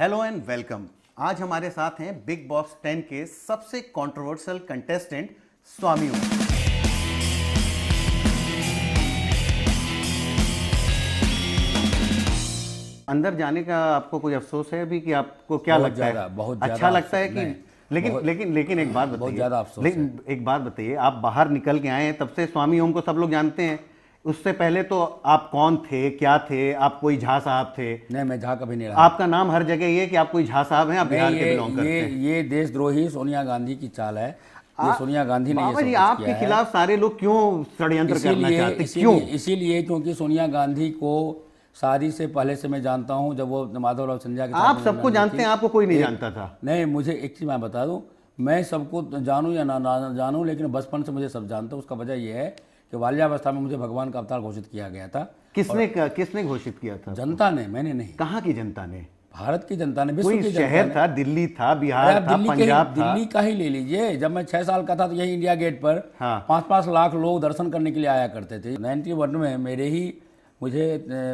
Hello and welcome. आज हमारे साथ हैं बिग बॉस 10 के सबसे कंट्रोवर्शियल कंटेस्टेंट स्वामी ओम। अंदर जाने का आपको कोई अफसोस है अभी कि आपको क्या लगता है? बहुत अच्छा लगता है कि लेकिन एक बात बताइए, बहुत ज़्यादा अफसोस लेकिन एक बात बताइए, आप बाहर निकल के आए हैं तब से स्वामी ओम को सब लोग जानते हैं। उससे पहले तो आप कौन थे, क्या थे? आप कोई झा साहब थे? नहीं, मैं झा कभी नहीं रहा। आपका नाम हर जगह ये कि आप कोई झा साहब हैं, आप बिहार के बिलोंग करते हैं। ये देशद्रोही सोनिया गांधी की चाल है। ये सोनिया गांधी ने ये सब बाबा जी, कुछ आपके किया है। खिलाफ सारे लोग क्यों षड्यंत्र करना चाहते हैं? क्यों? इसीलिए क्योंकि सोनिया गांधी को शादी से पहले से मैं जानता हूं। जब वो माधवराव सिंधिया के साथ आप सबको जानते हैं, आपको कोई नहीं जानता था? नहीं, मुझे एक चीज़ मैं बता दूं, मैं सबको जानूं या ना जानूं, लेकिन बचपन से मुझे सब जानता हूं। उसका वजह यह है कि बाल्यावस्था में मुझे भगवान का अवतार घोषित किया गया था। किसने घोषित किया था? जनता ने, मैंने नहीं। कहाँ की जनता ने? भारत की जनता ने, विश्व कोई की जनता शहर ने। था, दिल्ली था, बिहार था, पंजाब था। दिल्ली का ही ले लीजिए। जब मैं 6 साल का था तो यही इंडिया गेट पर हाँ। 5-5 लाख लोग दर्शन करने के लिए आया करते थे। 91 में मुझे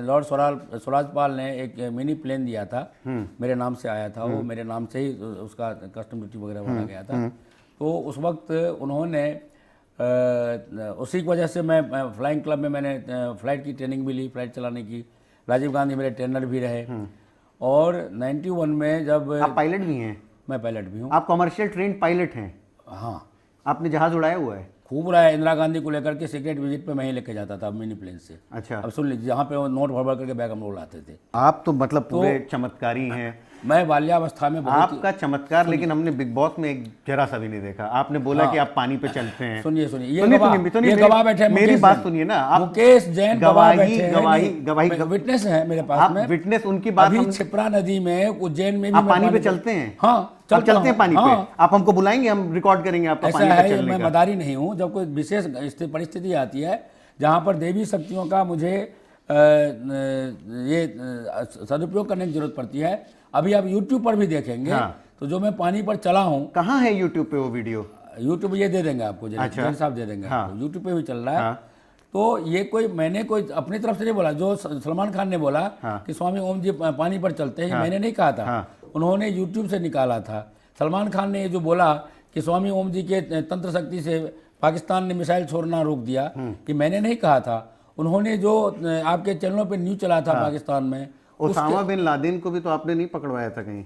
लॉर्ड स्वराजपाल ने एक मिनी प्लेन दिया था, मेरे नाम से आया था। वो मेरे नाम से ही उसका कस्टम ड्यूटी वगैरह भरा गया था। तो उस वक्त उन्होंने उसी की वजह से मैं फ्लाइंग क्लब में मैंने फ्लाइट की ट्रेनिंग भी ली, फ्लाइट चलाने की। राजीव गांधी मेरे ट्रेनर भी रहे। और 91 में जब आप पायलट भी हैं? मैं पायलट भी हूँ। आप कमर्शियल ट्रेन पायलट हैं? हाँ, आपने जहाज उड़ाया हुआ है? खूब रहा है। इंदिरा गांधी को लेकर के सीक्रेट विजिट पे मैं ही लेके जाता था मिनी प्लेन से। अच्छा। अब सुन लीजिए, जहाँ पे वो नोट भर भर करके बैग हम लोग लाते थे। आप तो मतलब पूरे चमत्कारी हैं। मैं बाल्यावस्था में आपका चमत्कार लेकिन हमने बिग बॉस में एक जरा सा भी नहीं देखा। आपने बोला कि आप पानी पे चलते हैं। सुनिए, ये गवाह बैठे हैं। मेरी बात सुनिए ना। आप मुकेश जैन गवाही विटनेस है मेरे पास में। विटनेस उनकी बात। अभी छिपरा नदी में, उज्जैन में भी आप पानी पे चलते हैं? हाँ, चलते हैं पानी पे। आप हमको बुलाएंगे, हम रिकॉर्ड करेंगे आपका ऐसा पानी पे है, चलने मैं का। मदारी नहीं हूँ। जब कोई विशेष परिस्थिति आती है जहाँ पर देवी शक्तियों का मुझे ये सदुपयोग करने की जरूरत पड़ती है। अभी आप YouTube पर भी देखेंगे। हाँ। तो जो मैं पानी पर चला हूँ। कहाँ है YouTube पे वो वीडियो? YouTube ये दे देंगे आपको, अच्छा। जैन साहब दे देंगे। हाँ। आपको YouTube पे भी चल रहा है। हाँ। तो ये मैंने कोई अपनी तरफ से नहीं बोला। जो सलमान खान ने बोला कि स्वामी ओम जी पानी पर चलते हैं, मैंने नहीं कहा था। उन्होंने YouTube से निकाला था। सलमान खान ने जो बोला कि स्वामी ओम जी के तंत्र शक्ति से पाकिस्तान ने मिसाइल छोड़ना रोक दिया, कि मैंने नहीं कहा था। उन्होंने जो आपके चैनलों पे न्यूज चला था पाकिस्तान में, ओसामा बिन लादेन को भी तो आपने नहीं पकड़वाया था कहीं?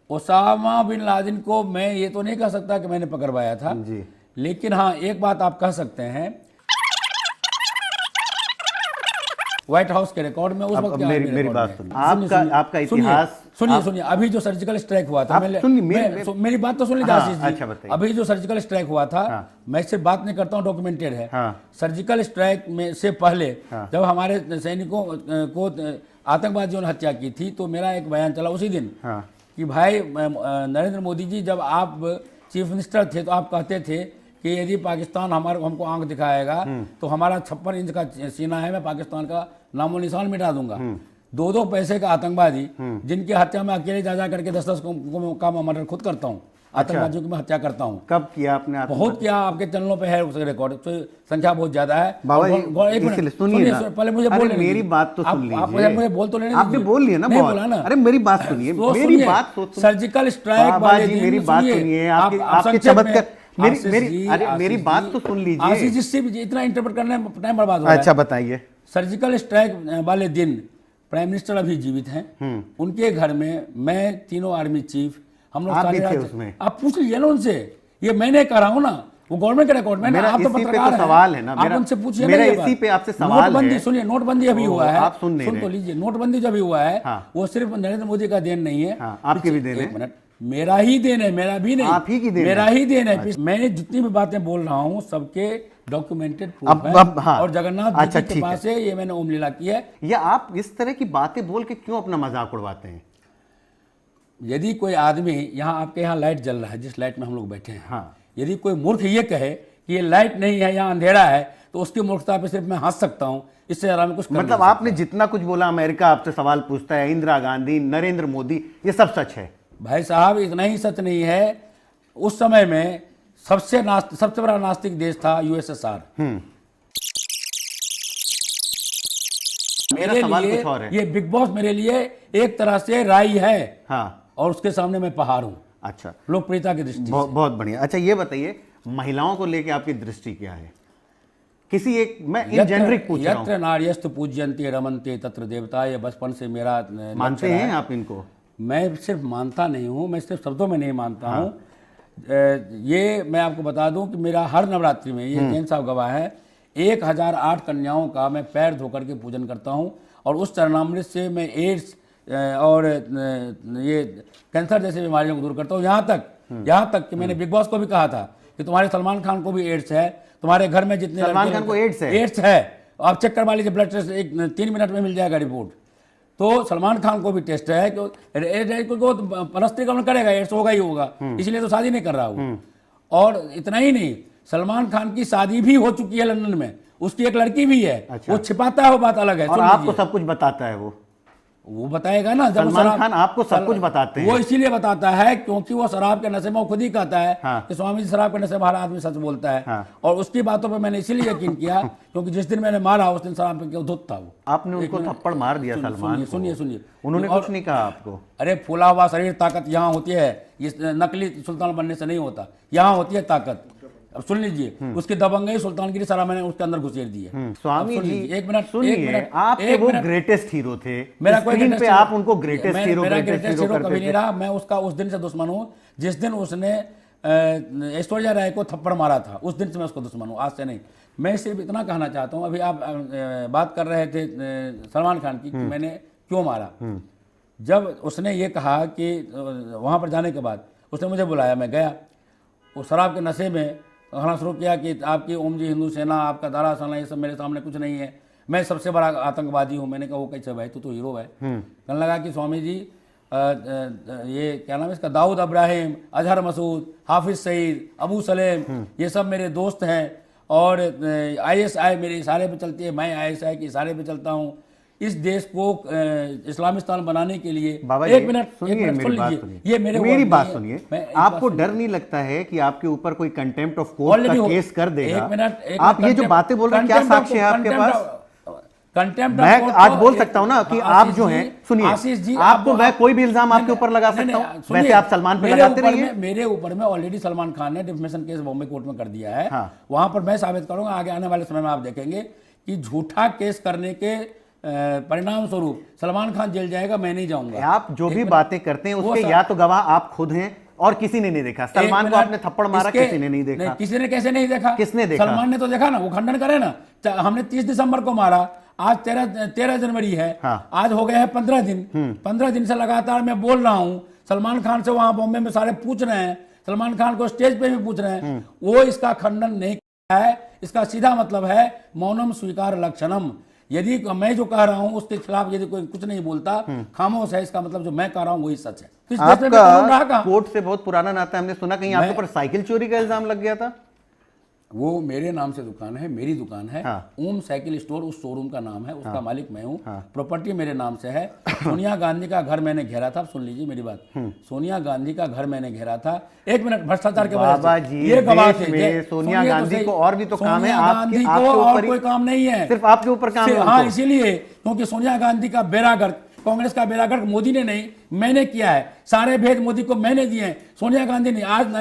ओसामा बिन लादेन को मैं ये तो नहीं कह सकता कि मैंने पकड़वाया था जी। लेकिन हाँ, एक बात आप कह सकते हैं, व्हाइट हाउस के रिकॉर्ड में उस वक्त मेरी बात सुनिए। आपका इतिहास सुनिए। अभी जो सर्जिकल स्ट्राइक हुआ था, मेरी बात तो सुन लीजिए आशीष जी। अच्छा बताइए। अभी जो सर्जिकल स्ट्राइक हुआ था, मैं सिर्फ बात नहीं करता हूँ, डॉक्यूमेंटेड है। सर्जिकल स्ट्राइक में से पहले जब हमारे सैनिकों को आतंकवादियों ने हत्या की थी, तो मेरा एक बयान चला उसी दिन कि भाई नरेंद्र मोदी जी, जब आप चीफ मिनिस्टर थे तो आप कहते थे कि यदि पाकिस्तान हमको आंख दिखाएगा तो हमारा 56 इंच का सीना है, मैं पाकिस्तान का नामो निशान मिटा दूंगा। 2-2 पैसे का आतंकवादी जिनकी हत्या मैं अकेले जा करके 10-10 का मैं मर्डर खुद करता हूँ, आतंकवादियों की मैं हत्या करता हूँ। कब किया आपने? बहुत किया, आपके चैनलों पे है उसका रिकॉर्ड, तो संख्या बहुत ज्यादा है। बाबा जी सुनिए, पहले मुझे बोल, मेरी बात तो सुन लीजिए। मुझे बोल तो लेने आप भी बोल लिए ना, नहीं बोला ना। अरे मेरी बात सुनिए, मेरी बात सुनिए। सर्जिकल स्ट्राइक वाले दिन मेरी बात सुनिए। आपके चमत्कार, मेरी बात तो सुन लीजिए। आशीष जी से इतना इंटरप्रेट करने में टाइम बर्बाद हो रहा है। अच्छा बताइए। सर्जिकल स्ट्राइक वाले दिन प्राइम मिनिस्टर अभी जीवित हैं, उनके घर में मैं, तीनों आर्मी चीफ, हम लोग सारे उसमें। आप पूछ लीजिए ना उनसे, ये मैंने कह रहा हूँ ना, वो गवर्नमेंट का रिकॉर्ड में। आप तो पत्रकार हैं, सवाल है ना, आप उनसे पूछिए। मेरा इसी पे आपसे सवाल है। नोटबंदी सुनिए, नोटबंदी अभी हुआ है, आप सुन तो लीजिए। नोटबंदी जब हुआ है, वो सिर्फ नरेंद्र मोदी का देन नहीं है, आपके भी देन है। मेरा ही देन है, मेरा भी नहीं, आप ही की देन, मेरा ही देन है। मैं जितनी भी बातें बोल रहा हूँ सबके डॉक्यूमेंटेड प्रूफ है। और जगन्नाथ जी के पास है, ये मैंने ओम लीला की है। या आप इस तरह की बातें बोल के क्यों अपना मजाक उड़वाते हैं? यदि कोई आदमी, यहाँ आपके यहाँ लाइट जल रहा है, जिस लाइट में हम लोग बैठे हैं, यदि कोई मूर्ख ये कहे कि ये लाइट नहीं है, यहाँ अंधेरा है, तो उसकी मूर्खता पे सिर्फ मैं हंस सकता हूँ, इससे ज्यादा मैं कुछ मतलब आपने जितना कुछ बोला, अमेरिका आपसे सवाल पूछता है, इंदिरा गांधी, नरेंद्र मोदी, ये सब सच है? भाई साहब, इतना ही सच नहीं है। उस समय में सबसे बड़ा नास्तिक देश था USSR। मेरे सवाल लिए कुछ और है। ये बिग बॉस मेरे लिए एक तरह से राई है, हाँ, और उसके सामने मैं पहाड़ हूं, अच्छा, लोकप्रियता की दृष्टि से। बहुत बढ़िया। अच्छा ये बताइए, महिलाओं को लेके आपकी दृष्टि क्या है? किसी एक, मैं इन जेनरिक पूछ रहा हूं। यत्र नार्यस्तु पूज्यन्ते रमन्ते तत्र देवता, ये बचपन से मेरा मानते हैं आप इनको? मैं सिर्फ मानता नहीं हूँ, मैं सिर्फ शब्दों में नहीं मानता हूँ। ये मैं आपको बता दूं कि मेरा हर नवरात्रि में, ये जैन साहब गवाह है, 1008 कन्याओं का मैं पैर धोकर के पूजन करता हूँ, और उस चरणामृत से मैं एड्स और ये कैंसर जैसे बीमारियों को दूर करता हूँ। यहाँ तक कि मैंने बिग बॉस को भी कहा था कि तुम्हारे सलमान खान को भी एड्स है, तुम्हारे घर में जितने सलमान खान को एड्स है, आप चेक करवा लीजिए, ब्लड टेस्ट 3 मिनट में मिल जाएगा रिपोर्ट। तो सलमान खान को भी टेस्ट है, क्योंकि परस्त्री का करेगा, एड्स होगा ही होगा, इसलिए तो शादी नहीं कर रहा हूँ। और इतना ही नहीं, सलमान खान की शादी भी हो चुकी है लंदन में, उसकी एक लड़की भी है। अच्छा। वो छिपाता है, वो बात अलग है। और आपको सब कुछ बताता है वो बताएगा ना। जब सलमान खान आपको सब कुछ बताते हैं। वो इसीलिए बताता है क्योंकि वो शराब के नशे में, वो खुद ही कहता है हाँ। कि स्वामी जी शराब के नशे में हर आदमी सच बोलता है। हाँ। और उसकी बातों पे मैंने इसीलिए यकीन किया क्योंकि जिस दिन मैंने मारा उस दिन शराब पे धुत था वो। आपने उनको थप्पड़ मार दिया सलमान को। सुनिए, उन्होंने कुछ नहीं कहा आपको? अरे फूला हुआ शरीर ताकत यहाँ होती है, ये नकली सुल्तान बनने से नहीं होता, यहाँ होती है ताकत। अब सुन लीजिए, उसकी दबंगई सुल्तानगिरी सारा मैंने उसके अंदर घुसेड़ दी है। स्वामी जी एक मिनट सुनिए, आप वो ग्रेटेस्ट हीरो थे, मेरा कोई स्क्रीन पे आप उनको ग्रेटेस्ट हीरो कभी नहीं रहा। मैं उसका उस दिन से दुश्मन हूँ जिस दिन उसने ऐश्वर्या राय को थप्पड़ मारा था, उस दिन से मैं उसको दुश्मन हूँ, आज से नहीं। मैं सिर्फ इतना कहना चाहता हूँ, अभी आप बात कर रहे थे सलमान खान की कि मैंने क्यों मारा। जब उसने ये कहा कि वहाँ पर जाने के बाद उसने मुझे बुलाया, मैं गया, वो शराब के नशे में कहना शुरू किया कि आपकी ओम जी हिंदू सेना, आपका दारा सेना, ये सब मेरे सामने कुछ नहीं है, मैं सबसे बड़ा आतंकवादी हूँ। मैंने कहा वो कैसे भाई, तू तो हीरो है। कहने लगा कि स्वामी जी ये क्या नाम है इसका, दाऊद इब्राहिम, अजहर मसूद, हाफिज सईद, अबू सलेम, ये सब मेरे दोस्त हैं, और ISI मेरे इशारे पे चलती है, मैं ISI के इशारे पे चलता हूँ। इस देश को इस्लामिस्तान बनाने के लिए एक मिनट सुन लीजिए, ये मेरी बात सुनिए। आपको डर नहीं लगता है कि आपके ऊपर कोई कंटेम्प्ट ऑफ कोर्ट का केस कर देगा? एक मिनट, आप ये जो बातें बोल रहे हैं, क्या साक्ष्य है आपके पास? कंटेम्प्ट मैं आज बोल सकता हूँ ना कि आप जो हैं, सुनिए आशीष जी, आपको मैं कोई भी इल्जाम आपके ऊपर लगा सकता हूँ, वैसे आप सलमान पे लगाते रहिए। मेरे ऊपर में ऑलरेडी सलमान खान ने डिफेमेशन केस बॉम्बे कोर्ट में कर दिया है। वहां पर मैं साबित करूंगा, आगे आने वाले समय में आप देखेंगे कि झूठा केस करने के परिणाम स्वरूप सलमान खान जेल जाएगा, मैं नहीं जाऊंगा। आप जो भी बातें करते हैं उसके या तो गवाह आप खुद हैं और किसी ने नहीं देखा। सलमान को आपने थप्पड़ मारा, किसी ने नहीं देखा। किसी ने कैसे नहीं देखा? किसने देखा? सलमान ने तो देखा ना, वो खंडन करे ना। हमने 30 दिसंबर को मारा, आज 13 जनवरी है। हाँ। आज हो गए हैं 15 दिन। 15 दिन से लगातार मैं बोल रहा हूं। सलमान खान से वहां बॉम्बे में सारे पूछ रहे हैं, सलमान खान को स्टेज पे भी पूछ रहे हैं, वो इसका खंडन नहीं किया है। इसका सीधा मतलब है मौनम स्वीकार लक्षणम। यदि मैं जो कह रहा हूं उसके खिलाफ यदि कोई कुछ नहीं बोलता, खामोश है, इसका मतलब जो मैं कह रहा हूं वही सच है। आपका कोर्ट से बहुत पुराना नाता है, हमने सुना कहीं आपके ऊपर साइकिल चोरी का इल्जाम लग गया था। वो मेरे नाम से दुकान है, मेरी दुकान है। हाँ। ओम साइकिल स्टोर उस शोरूम का नाम है, उसका हाँ। मालिक मैं हूँ। हाँ। प्रॉपर्टी मेरे नाम से है। सोनिया गांधी का घर मैंने घेरा था, सुन लीजिए मेरी बात। सोनिया गांधी का घर मैंने घेरा था। एक मिनट, भ्रष्टाचार के वजह से ये गवाह थे। सोनिया गांधी को और भी तो काम है, गांधी को और कोई काम नहीं है, सिर्फ आपके ऊपर काम है। हाँ, इसीलिए क्योंकि सोनिया गांधी का बेरागर्क, कांग्रेस का बेरागर्क मोदी ने नहीं, मैंने किया है। सारे भेद मोदी को मैंने दिए हैं, सोनिया गांधी ने। आज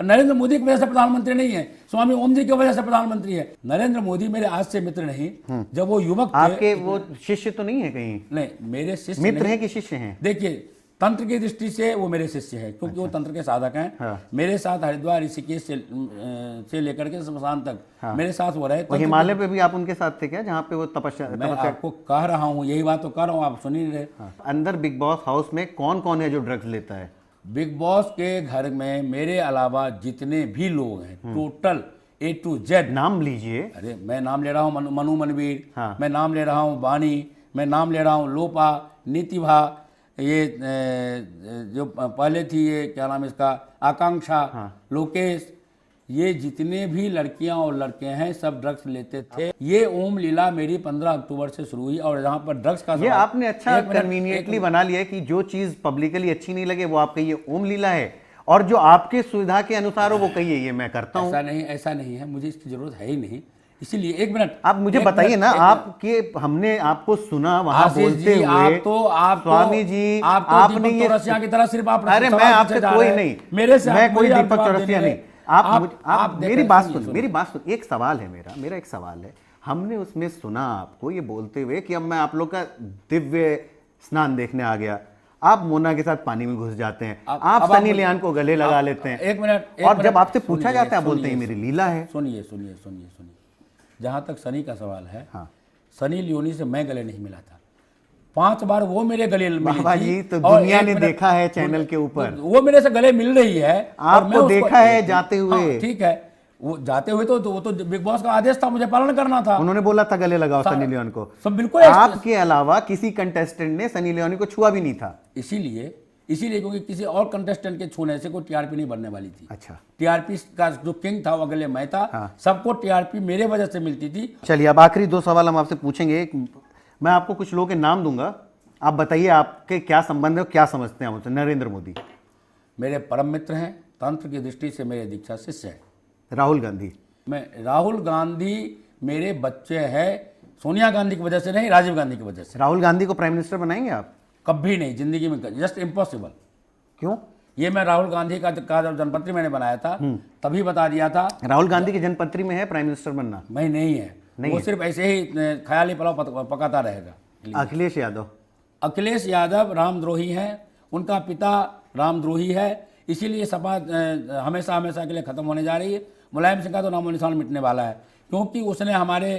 नरेंद्र मोदी की वजह से प्रधानमंत्री नहीं है, स्वामी ओम जी की वजह से प्रधानमंत्री है। नरेंद्र मोदी मेरे आज से मित्र नहीं, जब वो युवक थे। आपके वो शिष्य तो नहीं है कहीं? नहीं, मेरे शिष्य मित्र हैं कि शिष्य हैं? देखिए, तंत्र की दृष्टि से वो मेरे शिष्य है, क्योंकि अच्छा। वो तंत्र के साधक हैं। हाँ। मेरे साथ हरिद्वार ऋषिकेश से लेकर के शमशान तक हाँ। मेरे साथ वो रहे। हिमालय पे भी आप उनके साथ थे क्या, जहाँ पे वो तपस्या? मैं आपको कह रहा हूँ, यही बात तो कह रहा हूँ, आप सुन ही रहे। अंदर बिग बॉस हाउस में कौन कौन है जो ड्रग्स लेता है? बिग बॉस के घर में मेरे अलावा जितने भी लोग हैं, टोटल A to Z। नाम लीजिए। अरे मैं नाम ले रहा हूँ मनु मनवीर, हाँ। मैं नाम ले रहा हूँ बानी, मैं नाम ले रहा हूँ लोपा, नीतिभा, ये जो पहले थी, ये क्या नाम इसका, आकांक्षा, हाँ। लोकेश, ये जितने भी लड़कियां और लड़के हैं सब ड्रग्स लेते थे। ये ओम लीला मेरी 15 अक्टूबर से शुरू हुई, और जहां पर ड्रग्स का ये आपने अच्छा कन्वीनियंटली बना लिया है कि जो चीज पब्लिकली अच्छी नहीं लगे वो आप कहिए ओम लीला है, और जो आपके सुविधा के अनुसार हो वो कहिए ये मैं करता हूं। ऐसा नहीं है, मुझे इसकी जरूरत है ही नहीं। इसीलिए एक मिनट आप मुझे बताइए ना, आपके हमने आपको सुना वहां बोलते हुए। आप स्वामी जी आपने ये की तरह सिर्फ आप, अरे मैं आपसे कोई नहीं, मेरे से मैं कोई दीपक चौरसिया नहीं। आप मेरी बात सुनिए, सुन, मेरी बात सुन। एक सवाल है मेरा एक सवाल है। हमने उसमें सुना आपको ये बोलते हुए कि अब मैं आप लोग का दिव्य स्नान देखने आ गया, आप मोना के साथ पानी में घुस जाते हैं, आप सनी लियोन को गले लगा लेते हैं। एक मिनट, और जब आपसे पूछा जाता है बोलते हैं मेरी लीला है। सुनिए सुनिए सुनिए सुनिए, जहां तक सनी का सवाल है, हाँ। सनी लियोनी से मैं गले नहीं मिला था, 5 बार वो मेरे गले मिली बाबा जी, तो दुनिया ने देखा है चैनल के ऊपर, वो मेरे से गले मिल रही है, आपको देखा है जाते हुए। ठीक है, वो जाते हुए तो वो तो बिग बॉस का आदेश था, मुझे पालन करना था। उन्होंने बोला था गले लगाओ सनी लियोन को, सब बिल्कुल। आपके अलावा किसी कंटेस्टेंट ने सनी लियोनी को छुआ भी नहीं था। इसीलिए क्योंकि किसी और कंटेस्टेंट के छूने से कोई टीआरपी नहीं बनने वाली थी। अच्छा, टीआरपी का जो किंग था वो अगले मैं था। हाँ। सबको टीआरपी मेरे वजह से मिलती थी। चलिए, अब आखिरी 2 सवाल हम आपसे पूछेंगे। मैं आपको कुछ लोगों के नाम दूंगा, आप बताइए आपके क्या संबंध है, क्या समझते हैं उनसे। नरेंद्र मोदी मेरे परम मित्र हैं, तंत्र की दृष्टि से मेरे दीक्षा शिष्य है। राहुल गांधी राहुल गांधी मेरे बच्चे हैं, सोनिया गांधी की वजह से नहीं, राजीव गांधी की वजह से। राहुल गांधी को प्राइम मिनिस्टर बनाएंगे आप? कभी नहीं जिंदगी में, जस्ट इम्पॉसिबल। क्यों? ये मैं राहुल गांधी का जब जनपत्री मैंने बनाया था तभी बता दिया था। राहुल गांधी की जनपत्री में है प्राइम मिनिस्टर बनना? मैं नहीं है, नहीं वो है। सिर्फ ऐसे ही ख्याली पुलाव पकाता रहेगा। अखिलेश यादव रामद्रोही हैं, उनका पिता रामद्रोही है, इसीलिए सपा हमेशा के लिए खत्म होने जा रही है। मुलायम सिंह का तो नामो निशान मिटने वाला है, क्योंकि उसने हमारे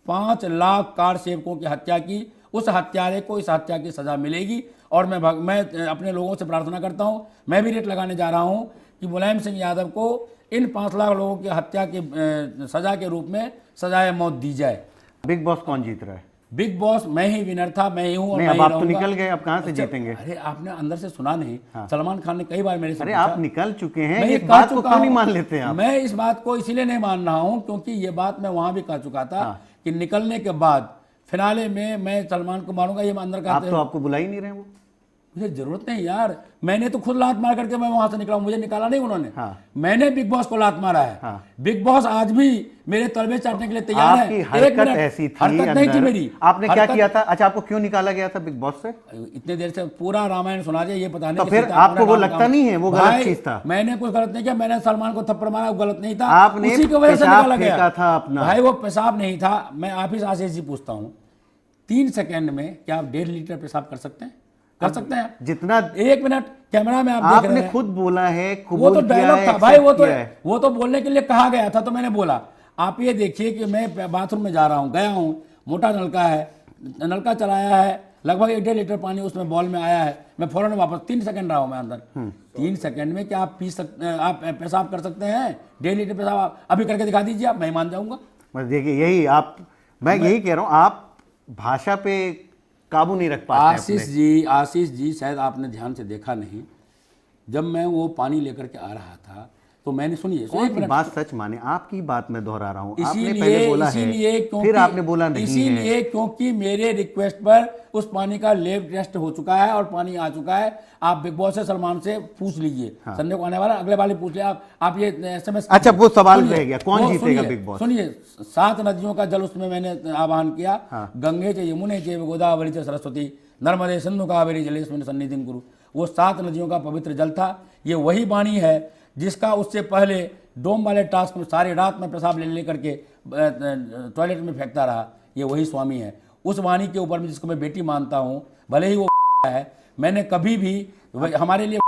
5 लाख कार सेवकों की हत्या की। उस हत्यारे को इस हत्या की सजा मिलेगी। और मैं अपने लोगों से प्रार्थना करता हूं, मैं भी रेट लगाने जा रहा हूं कि मुलायम सिंह यादव को इन 5 लाख लोगों की हत्या की सजा के रूप में सजाए मौत दी जाए। बिग बॉस कौन जीत रहा है? बिग बॉस मैं ही विनर था, मैं ही हूं। और अब आप तो निकल गए, अब कहां से जीतेंगे? अरे आपने अंदर से सुना नहीं? हाँ। सलमान खान ने कई बार मेरे से अरे आप निकल चुके हैं, मैं इस बात को क्यों नहीं मान लेते हैं आप? मैं इस बात को इसीलिए नहीं मान रहा हूं क्योंकि ये बात मैं वहां भी कह चुका था। हाँ। कि निकलने के बाद फिनाले में मैं सलमान को मारूंगा, ये मैं अंदर का। आप तो आपको बुला ही नहीं रहे, वो मुझे जरूरत नहीं यार, मैंने तो खुद लात मार करके मैं वहां से निकला, मुझे निकाला नहीं उन्होंने। हाँ। मैंने बिग बॉस को लात मारा है। हाँ। बिग बॉस आज भी मेरे तलवे चाटने के लिए तैयार है। आपकी हरकत ऐसी थी, हरकत नहीं थी मेरी। आपने क्या किया था? अच्छा, आपको क्यों निकाला गया था बिग बॉस से? इतने देर से पूरा रामायण सुना दिया, ये पता नहीं तो फिर आपको वो लगता नहीं है वो गलत चीज था? मैंने कुछ गलत नहीं किया, मैंने सलमान को थप्पड़ मारा, वो गलत नहीं था। आपने उसी की वजह से निकाला गया था अपना। भाई वो पेशाब नहीं था। मैं आप ही आशीष जी पूछता हूँ, 3 सेकंड में क्या आप 1.5 लीटर पेशाब कर सकते हैं? कर सकते हैं जितना। 1 मिनट कैमरा में आप देख रहे हैं, आपने खुद बोला है, वो तो डायलॉग था भाई, वो तो बोलने के लिए कहा गया था, तो मैंने बोला। आप ये देखिए कि मैं बाथरूम में जा रहा हूँ, गया हूँ, मोटा नलका है, नलका चलाया है, लगभग 1.5 लीटर पानी उसमें बॉल में आया है, मैं फौरन वापस 3 सेकंड रहा हूँ मैं अंदर। 3 सेकंड में क्या आप आप पेशाब कर सकते हैं? 1.5 लीटर पेशाब आप अभी करके दिखा दीजिए, आप, मैं मान जाऊंगा। बस देखिए, यही मैं यही कह रहा हूँ, आप भाषा पे काबू नहीं रख पाते। आशीष जी शायद आपने ध्यान से देखा नहीं, जब मैं वो पानी लेकर के आ रहा था तो मैंने, सुनिए, बात सच माने, आपकी बात मैं दोहरा रहा हूँ। आपने पहले बोला है, फिर आपने बोला नहीं है। इसीलिए क्योंकि मेरे रिक्वेस्ट पर उस पानी का लैब टेस्ट हो चुका है और पानी आ चुका है। आप बिग बॉस से सलमान से पूछ लीजिए। हाँ। संडे को आने वाला, अगले वाले पूछ लिया आप ये SMS। अच्छा, वो सवाल रह गया, कौन जीतेगा बिग बॉस? सुनिए, 7 नदियों का जल उसमें मैंने आह्वान किया। हाँ। गंगे च यमुने च गोदावरी च सरस्वती नर्मदे सिंधु कावेरी जलेस्मिन् सन्निधिं कुरु। वो 7 नदियों का पवित्र जल था। ये वही वाणी है जिसका उससे पहले डोम वाले टास्क में सारी रात में पेशाब ले करके टॉयलेट में फेंकता रहा, ये वही स्वामी है। उस वाणी के ऊपर में जिसको मैं बेटी मानता हूँ, भले ही वो है, मैंने कभी भी हमारे लिए,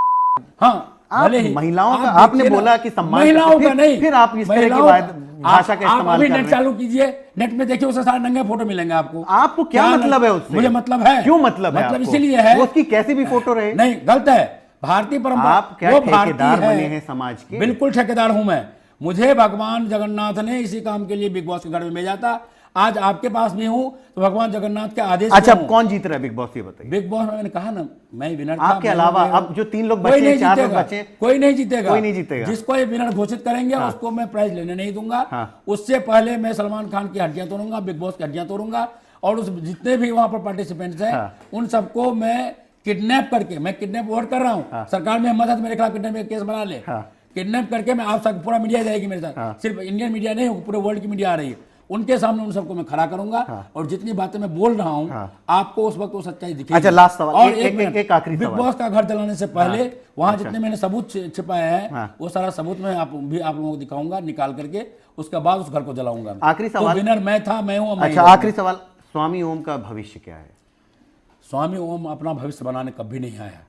हाँ भले ही महिलाओं का आपने बोला कि सम्मान, महिलाओं का नहीं, फिर आप इस तरह की भाषा का इस्तेमाल कर रहे हैं। नेट चालू कीजिए, नेट में देखिए, उससे सारे नंगे फोटो मिलेंगे आपको। आपको क्या मतलब है उससे? मुझे मतलब है। क्यों मतलब है? मतलब इसीलिए है, उसकी कैसी भी फोटो रहे, नहीं गलत है। भारतीय परंपरा, आप क्या ठेकेदार बने हैं समाज के? बिल्कुल ठेकेदार हूं मैं। मुझे भगवान जगन्नाथ ने इसी काम के लिए बिग बॉस के घर में भेजा था। आज आपके पास भी हूं तो भगवान जगन्नाथ के आदेश। अच्छा, कौन जीत रहा है बिग बॉस, ये बताइए। बिग बॉस में मैंने कहा ना, मैं विनर था। आपके अलावा अब जो 3 लोग बचे, 4 लोग बचे, कोई नहीं जीतेगा। कोई नहीं जीतेगा। जिसको ये विनर घोषित करेंगे उसको मैं प्राइज लेने नहीं दूंगा। उससे पहले मैं सलमान खान की हड्डियां तोड़ूंगा, बिग बॉस की हड्डियां तोड़ूंगा, और उस जितने भी वहां पर पार्टिसिपेंट्स हैं उन सबको मैं किडनैप करके, मैं किडनैप वर्ड कर रहा हूं। सरकार में हिम्मत है तो मेरे खिलाफ किडनैप का केस बना ले। किडनैप करके मैं आप सब, पूरा मीडिया जाएगी मेरे साथ, सिर्फ इंडियन मीडिया नहीं, पूरे वर्ल्ड की मीडिया आ रही है। उनके सामने उन सबको मैं खड़ा करूंगा और जितनी बातें मैं बोल रहा हूं आपको उस वक्त वो सच्चाई दिखेगी। अच्छा, लास्ट सवाल, और एक आखिरी बिग सवाल। बॉस का घर जलाने से पहले वहां जितने मैंने सबूत छिपाए हैं वो सारा सबूत मैं आप लोगों को दिखाऊंगा निकाल करके, उसके बाद उस घर को जलाऊंगा। आखिरी सवाल। तो विनर मैं था, मैं हूं। अच्छा, आखिरी सवाल, स्वामी ओम का भविष्य क्या है? स्वामी ओम अपना भविष्य बनाने कभी नहीं आया।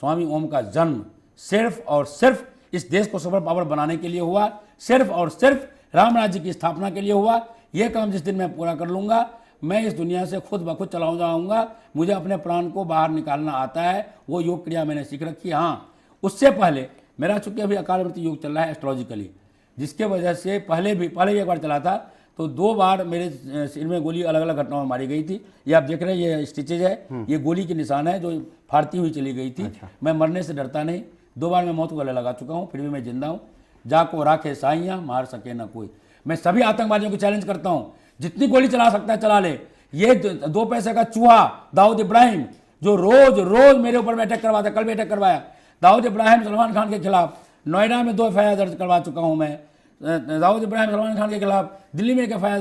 स्वामी ओम का जन्म सिर्फ और सिर्फ इस देश को सुपर पावर बनाने के लिए हुआ, सिर्फ और सिर्फ राम राज्य की स्थापना के लिए हुआ। यह काम जिस दिन मैं पूरा कर लूंगा, मैं इस दुनिया से खुद ब खुद चला जाऊंगा। मुझे अपने प्राण को बाहर निकालना आता है, वो योग क्रिया मैंने सीख रखी है। हाँ, उससे पहले मेरा चूंकि अभी अकाल मृत्यु योग चल रहा है एस्ट्रोलॉजिकली, जिसके वजह से पहले भी एक बार चला था तो 2 बार मेरे सिर में गोली अलग अलग घटनाओं में मारी गई थी। ये आप देख रहे हैं, ये स्टिचेज है, ये गोली के निशान है जो फाड़ती हुई चली गई थी। अच्छा। मैं मरने से डरता नहीं, 2 बार मैं मौत को गले लगा चुका हूँ, फिर भी मैं जिंदा हूँ। जाको राखे साइयाँ, मार सके ना कोई। मैं सभी आतंकवादियों को चैलेंज करता हूँ, जितनी गोली चला सकता है चला ले। ये 2 पैसे का चूहा दाऊद इब्राहिम जो रोज रोज मेरे ऊपर में अटैक करवाता, कल भी अटैक करवाया। दाऊद इब्राहिम सलमान खान के खिलाफ नोएडा में 2 FIR दर्ज करवा चुका हूँ मैं। दाऊद इब्राहिम सलमान खान के खिलाफ दिल्ली में 1 FIR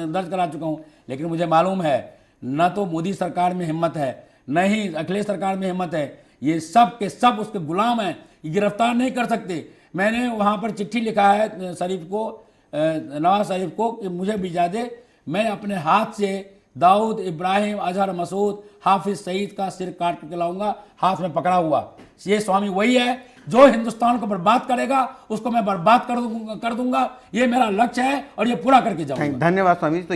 दर्ज करा चुका हूँ। लेकिन मुझे मालूम है न तो मोदी सरकार में हिम्मत है, न ही अखिलेश सरकार में हिम्मत है। ये सब के सब उसके गुलाम हैं, गिरफ्तार नहीं कर सकते। मैंने वहाँ पर चिट्ठी लिखा है शरीफ को, नवाज शरीफ को, कि मुझे भिजा दे, मैं अपने हाथ से दाऊद इब्राहिम, अजहर मसूद, हाफिज सईद का सिर काट के लाऊंगा, हाथ में पकड़ा हुआ। ये स्वामी वही है जो हिंदुस्तान को बर्बाद करेगा, उसको मैं बर्बाद कर दूंगा। ये मेरा लक्ष्य है और ये पूरा करके जाऊंगा। धन्यवाद स्वामी जी। तो